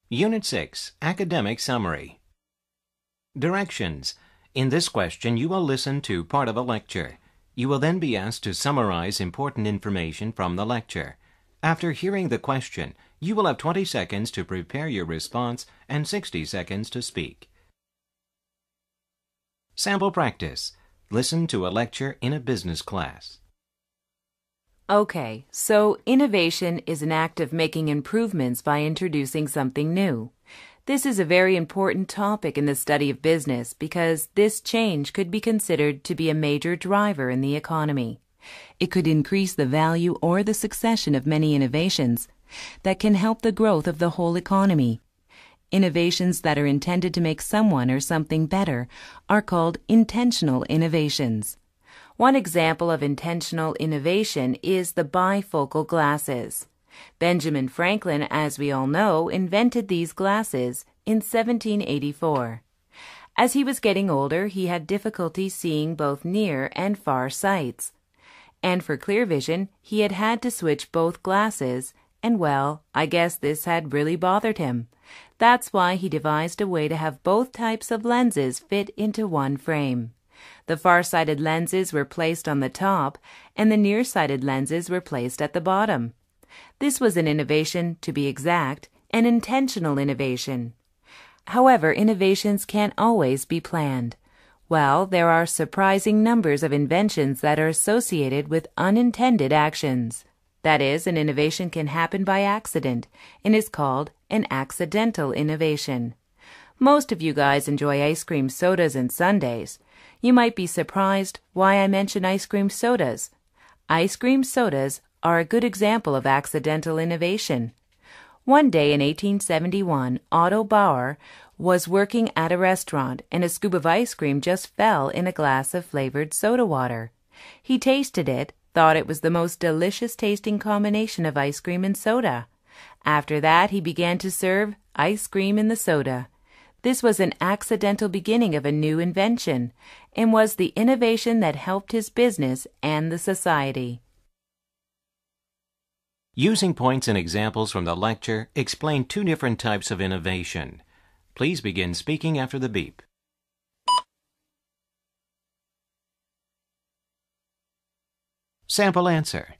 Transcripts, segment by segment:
Unit 6, Academic Summary. Directions. In this question, you will listen to part of a lecture. You will then be asked to summarize important information from the lecture. After hearing the question, you will have 20 seconds to prepare your response and 60 seconds to speak. Sample practice. Listen to a lecture in a business class. Okay, so innovation is an act of making improvements by introducing something new. This is a very important topic in the study of business because this change could be considered to be a major driver in the economy. It could increase the value or the succession of many innovations that can help the growth of the whole economy. Innovations that are intended to make someone or something better are called intentional innovations. One example of intentional innovation is the bifocal glasses. Benjamin Franklin, as we all know, invented these glasses in 1784. As he was getting older, he had difficulty seeing both near and far sights. And for clear vision, he had had to switch both glasses, and well, I guess this had really bothered him. That's why he devised a way to have both types of lenses fit into one frame. The far-sighted lenses were placed on the top, and the near-sighted lenses were placed at the bottom. This was an innovation, to be exact, an intentional innovation. However, innovations can't always be planned. Well, there are surprising numbers of inventions that are associated with unintended actions. That is, an innovation can happen by accident and is called an accidental innovation. Most of you guys enjoy ice cream sodas and sundaes. You might be surprised why I mention ice cream sodas. Ice cream sodas are a good example of accidental innovation. One day in 1871, Otto Bauer was working at a restaurant and a scoop of ice cream just fell in a glass of flavored soda water. He tasted it, thought it was the most delicious tasting combination of ice cream and soda. After that, he began to serve ice cream in the soda. This was an accidental beginning of a new invention and was the innovation that helped his business and the society. Using points and examples from the lecture, explain two different types of innovation. Please begin speaking after the beep. Sample answer.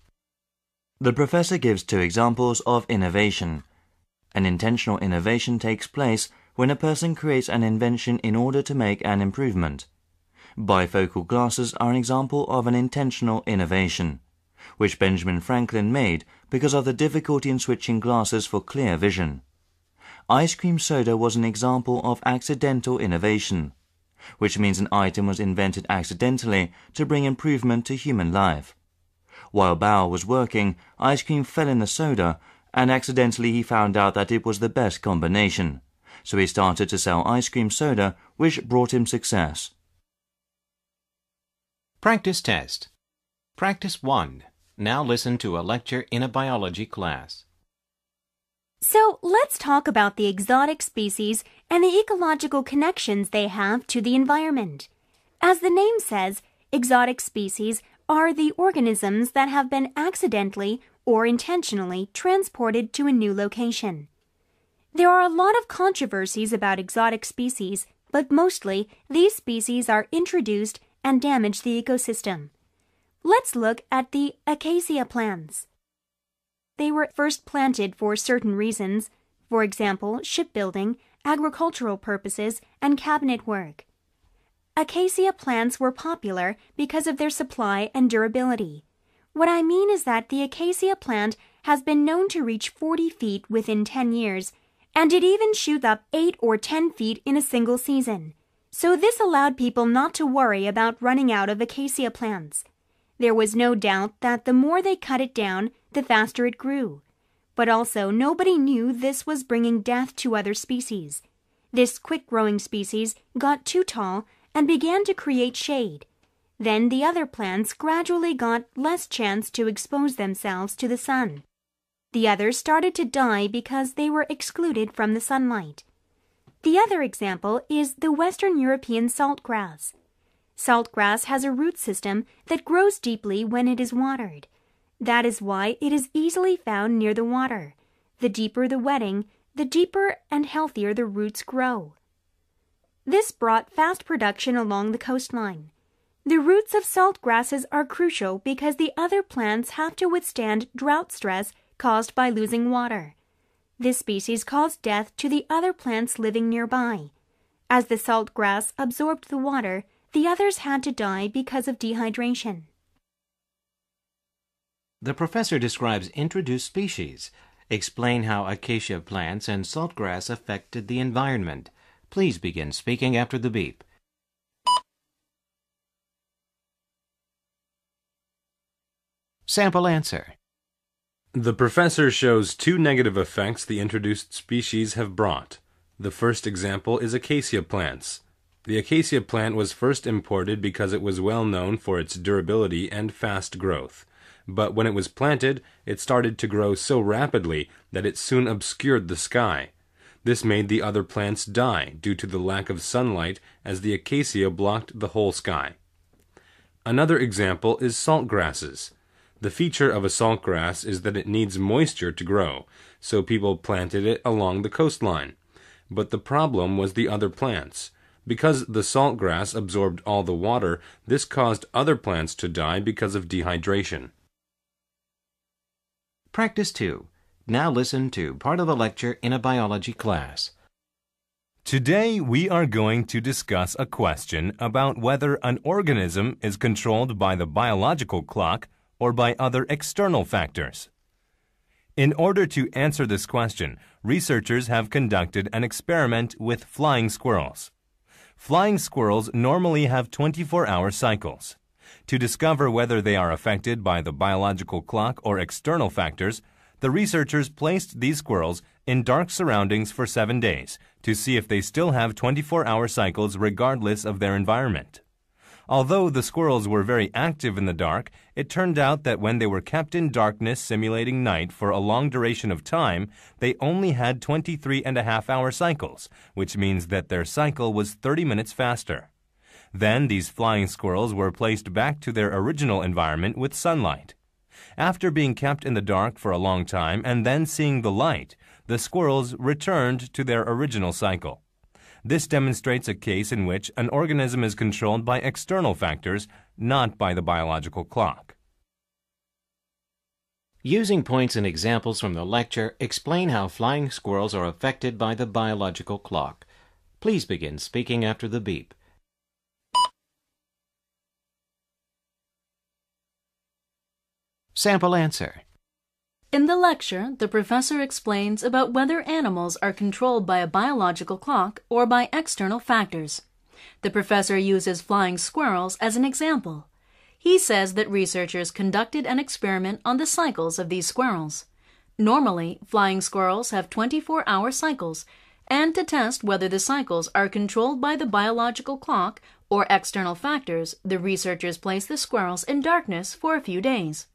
The professor gives two examples of innovation. An intentional innovation takes place when a person creates an invention in order to make an improvement. Bifocal glasses are an example of an intentional innovation, which Benjamin Franklin made because of the difficulty in switching glasses for clear vision. Ice cream soda was an example of accidental innovation, which means an item was invented accidentally to bring improvement to human life. While Bauer was working, ice cream fell in the soda, and accidentally he found out that it was the best combination. So he started to sell ice cream soda, which brought him success. Practice test. Practice 1. Now listen to a lecture in a biology class. So let's talk about the exotic species and the ecological connections they have to the environment. As the name says, exotic species are the organisms that have been accidentally or intentionally transported to a new location. There are a lot of controversies about exotic species, but mostly these species are introduced and damage the ecosystem. Let's look at the acacia plants. They were first planted for certain reasons, for example, shipbuilding, agricultural purposes, and cabinet work. Acacia plants were popular because of their supply and durability. What I mean is that the acacia plant has been known to reach 40 feet within 10 years, and it even shoots up 8 or 10 feet in a single season. So this allowed people not to worry about running out of acacia plants. There was no doubt that the more they cut it down, the faster it grew. But also, nobody knew this was bringing death to other species. This quick-growing species got too tall and began to create shade. Then the other plants gradually got less chance to expose themselves to the sun. The others started to die because they were excluded from the sunlight. The other example is the Western European saltgrass. Saltgrass has a root system that grows deeply when it is watered. That is why it is easily found near the water. The deeper the wetting, the deeper and healthier the roots grow. This brought fast production along the coastline. The roots of salt grasses are crucial because the other plants have to withstand drought stress caused by losing water. This species caused death to the other plants living nearby. As the salt grass absorbed the water, the others had to die because of dehydration. The professor describes introduced species. Explain how acacia plants and saltgrass affected the environment. Please begin speaking after the beep. Sample answer. The professor shows two negative effects the introduced species have brought. The first example is acacia plants. The acacia plant was first imported because it was well known for its durability and fast growth. But when it was planted, it started to grow so rapidly that it soon obscured the sky. This made the other plants die due to the lack of sunlight, as the acacia blocked the whole sky. Another example is salt grasses. The feature of a saltgrass is that it needs moisture to grow, so people planted it along the coastline. But the problem was the other plants. Because the saltgrass absorbed all the water, this caused other plants to die because of dehydration. Practice 2. Now listen to part of a lecture in a biology class. Today we are going to discuss a question about whether an organism is controlled by the biological clock or by other external factors. In order to answer this question, researchers have conducted an experiment with flying squirrels. Flying squirrels normally have 24-hour cycles. To discover whether they are affected by the biological clock or external factors, the researchers placed these squirrels in dark surroundings for 7 days to see if they still have 24-hour cycles regardless of their environment. Although the squirrels were very active in the dark, it turned out that when they were kept in darkness simulating night for a long duration of time, they only had 23.5-hour cycles, which means that their cycle was 30 minutes faster. Then these flying squirrels were placed back to their original environment with sunlight. After being kept in the dark for a long time and then seeing the light, the squirrels returned to their original cycle. This demonstrates a case in which an organism is controlled by external factors, not by the biological clock. Using points and examples from the lecture, explain how flying squirrels are affected by the biological clock. Please begin speaking after the beep. Sample answer. In the lecture, the professor explains about whether animals are controlled by a biological clock or by external factors. The professor uses flying squirrels as an example. He says that researchers conducted an experiment on the cycles of these squirrels. Normally, flying squirrels have 24-hour cycles, and to test whether the cycles are controlled by the biological clock or external factors, the researchers placed the squirrels in darkness for a few days.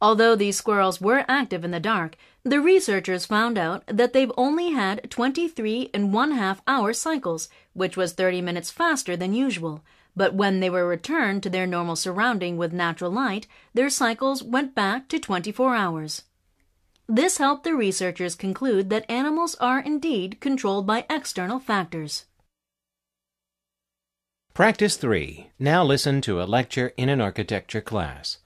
Although these squirrels were active in the dark, the researchers found out that they've only had 23.5-hour cycles, which was 30 minutes faster than usual. But when they were returned to their normal surrounding with natural light, their cycles went back to 24 hours. This helped the researchers conclude that animals are indeed controlled by external factors. Practice 3. Now listen to a lecture in an architecture class.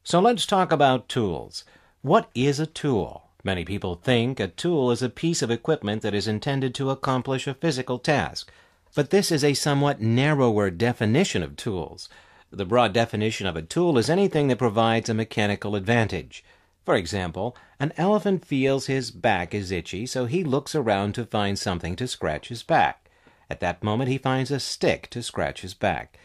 So let's talk about tools. What is a tool? Many people think a tool is a piece of equipment that is intended to accomplish a physical task. But this is a somewhat narrower definition of tools. The broad definition of a tool is anything that provides a mechanical advantage. For example, an elephant feels his back is itchy, so he looks around to find something to scratch his back. At that moment, he finds a stick to scratch his back.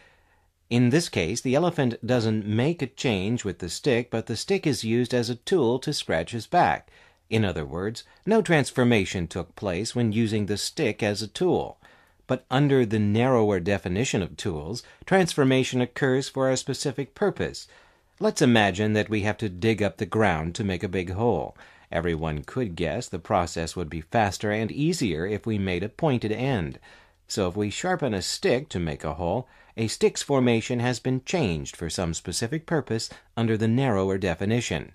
In this case, the elephant doesn't make a change with the stick, but the stick is used as a tool to scratch his back. In other words, no transformation took place when using the stick as a tool. But under the narrower definition of tools, transformation occurs for a specific purpose. Let's imagine that we have to dig up the ground to make a big hole. Everyone could guess the process would be faster and easier if we made a pointed end. So if we sharpen a stick to make a hole, a stick's formation has been changed for some specific purpose under the narrower definition.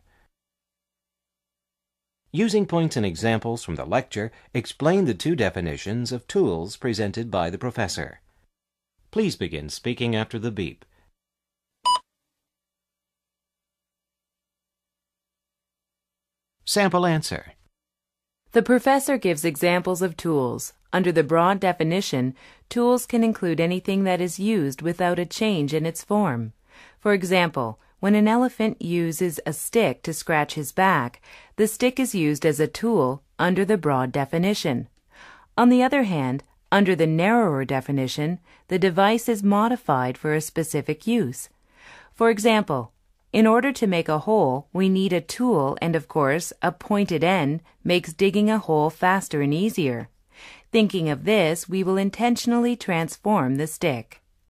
Using points and examples from the lecture, explain the two definitions of tools presented by the professor. Please begin speaking after the beep. Sample answer. The professor gives examples of tools. Under the broad definition, tools can include anything that is used without a change in its form. For example, when an elephant uses a stick to scratch his back, the stick is used as a tool under the broad definition. On the other hand, under the narrower definition, the device is modified for a specific use. For example, in order to make a hole, we need a tool, and of course, a pointed end makes digging a hole faster and easier. Thinking of this, we will intentionally transform the stick.